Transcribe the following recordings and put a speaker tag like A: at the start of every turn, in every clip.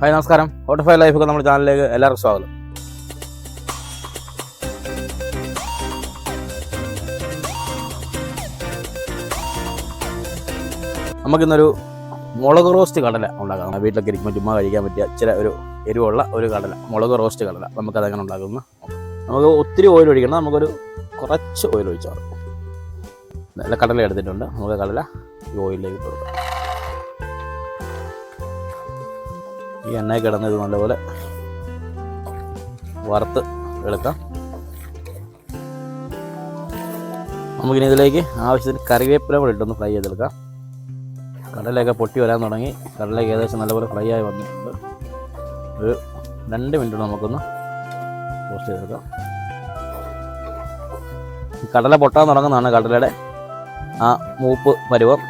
A: Hi നമസ്കാരം. ഓട്ടോഫൈ ലൈഫൊക്കെ നമ്മുടെ ചാനലിലേക്ക് എല്ലാവർക്കും സ്വാഗതം. നമുക്കിന്നൊരു മുളക് റോസ്റ്റ് കടല ഉണ്ടാക്കാം. വീട്ടിലൊക്കെ ഇരിക്കുമ്പോൾ ചുമ്മാ കഴിക്കാൻ പറ്റിയ ഇച്ചിരി ഒരു എരിവുള്ള ഒരു കടല, മുളക് റോസ്റ്റ് കടല. നമുക്കതെങ്ങനെ ഉണ്ടാക്കുന്നത്. നമുക്ക് ഒത്തിരി ഓയിൽ ഒഴിക്കണം. നമുക്കൊരു കുറച്ച് ഓയിൽ ഒഴിച്ചാൽ മതി. നല്ല കടല എടുത്തിട്ടുണ്ട്. നമുക്ക് കടല ഈ ഓയിലിലേക്ക് ഇട്ട് കൊടുക്കാം. ഈ എണ്ണയിൽ കിടന്ന് ഇത് നല്ലപോലെ വറുത്ത് എടുക്കാം. നമുക്കിനി ഇതിലേക്ക് ആവശ്യത്തിന് കറിവേപ്പില കൂടെ ഇട്ടൊന്ന് ഫ്രൈ ചെയ്തെടുക്കാം. കടലയൊക്കെ പൊട്ടി വരാൻ തുടങ്ങി. കടലയൊക്കെ ഏകദേശം നല്ലപോലെ ഫ്രൈ ആയി വന്നിട്ടുണ്ട്. ഒരു 2 മിനിറ്റ് നമുക്കൊന്ന് റോസ്റ്റ് ചെയ്തെടുക്കാം. കടല പൊട്ടാൻ തുടങ്ങുന്നതാണ് കടലയുടെ ആ മൂപ്പ് പരുവം.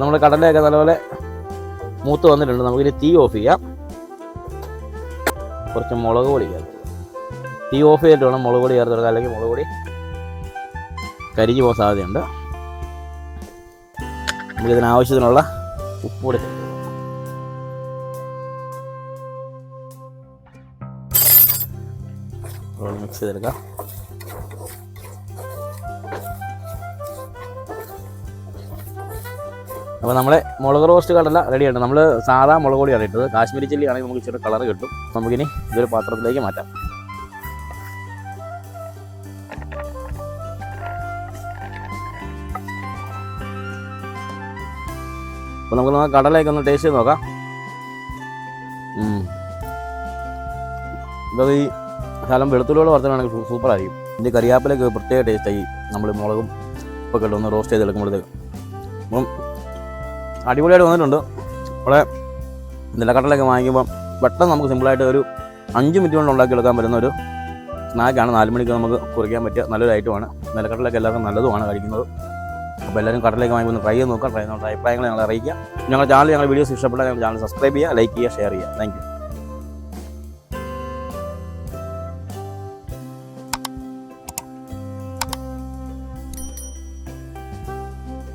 A: നമ്മൾ കടലയൊക്കെ നല്ലപോലെ മൂത്ത് വന്നിട്ടുണ്ട്. നമുക്കിനി തീ ഓഫ് ചെയ്യാം. കുറച്ച് മുളക് പൊടി ചേർത്ത്, തീ ഓഫ് ചെയ്തിട്ട് വേണം മുളക് പൊടി ചേർത്ത് കൊടുക്കുക, അല്ലെങ്കിൽ മുളക് പൊടി കരിഞ്ഞു പോകാൻ സാധ്യതയുണ്ട്. നമുക്കിതിനാവശ്യത്തിനുള്ള ഉപ്പ് പൊടി മിക്സ് ചെയ്തെടുക്കാം. അപ്പോൾ നമ്മളെ മുളക് റോസ്റ്റ് കടല റെഡിയാണ്. നമ്മൾ സാധാ മുളക് പൊടിയാണ് ഇട്ടത്. കാശ്മീരി ചില്ലി ആണെങ്കിൽ നമുക്ക് ഇച്ചിരി കളർ കിട്ടും. നമുക്കിനി ഇതൊരു പാത്രത്തിലേക്ക് മാറ്റാം. അപ്പോൾ നമുക്ക് കടലയൊക്കെ ഒന്ന് ടേസ്റ്റ് ചെയ്ത് നോക്കാം. ഇതൊക്കെ ഈ ശകലം വെളുത്തുള്ളിയോട് വറുത്തതാണെങ്കിൽ സൂപ്പറായിരിക്കും. ഇതിൻ്റെ കറിവേപ്പിലൊക്കെ പ്രത്യേക ടേസ്റ്റായി. നമ്മൾ മുളകും ഉപ്പൊക്കെ ഇട്ടൊന്ന് റോസ്റ്റ് ചെയ്തെടുക്കുമ്പോഴത്തേക്ക് അപ്പം അടിപൊളിയായിട്ട് വന്നിട്ടുണ്ട്. ഇവിടെ നിലക്കടലൊക്കെ വാങ്ങിക്കുമ്പം പെട്ടെന്ന് നമുക്ക് സിമ്പിളായിട്ട് ഒരു 5 മിനിറ്റ് കൊണ്ട് ഉണ്ടാക്കിയെടുക്കാൻ പറ്റുന്ന ഒരു സ്നാക്കാണ്. 4 മണിക്ക് നമുക്ക് കുറിക്കാൻ പറ്റിയ നല്ലൊരു ഐറ്റമാണ്. നിലക്കടലൊക്കെ എല്ലാവർക്കും നല്ലതുമാണ് കഴിക്കുന്നത്. അപ്പോൾ എല്ലാവരും കടലൊക്കെ വാങ്ങിക്കുമ്പോൾ ട്രൈ ചെയ്ത് നോക്കാം. ട്രൈ ചെയ്യുന്ന അഭിപ്രായങ്ങൾ ഞങ്ങൾ അറിയിക്കുക. ഞങ്ങളുടെ ചാനൽ, ഞങ്ങളുടെ വീഡിയോസ് ഇഷ്ടപ്പെട്ടാൽ ഞങ്ങളുടെ ചാനൽ സബ്സ്ക്രൈബ് ചെയ്യുക, ലൈക്ക് ചെയ്യുക, ഷെയർ ചെയ്യുക. Thank you.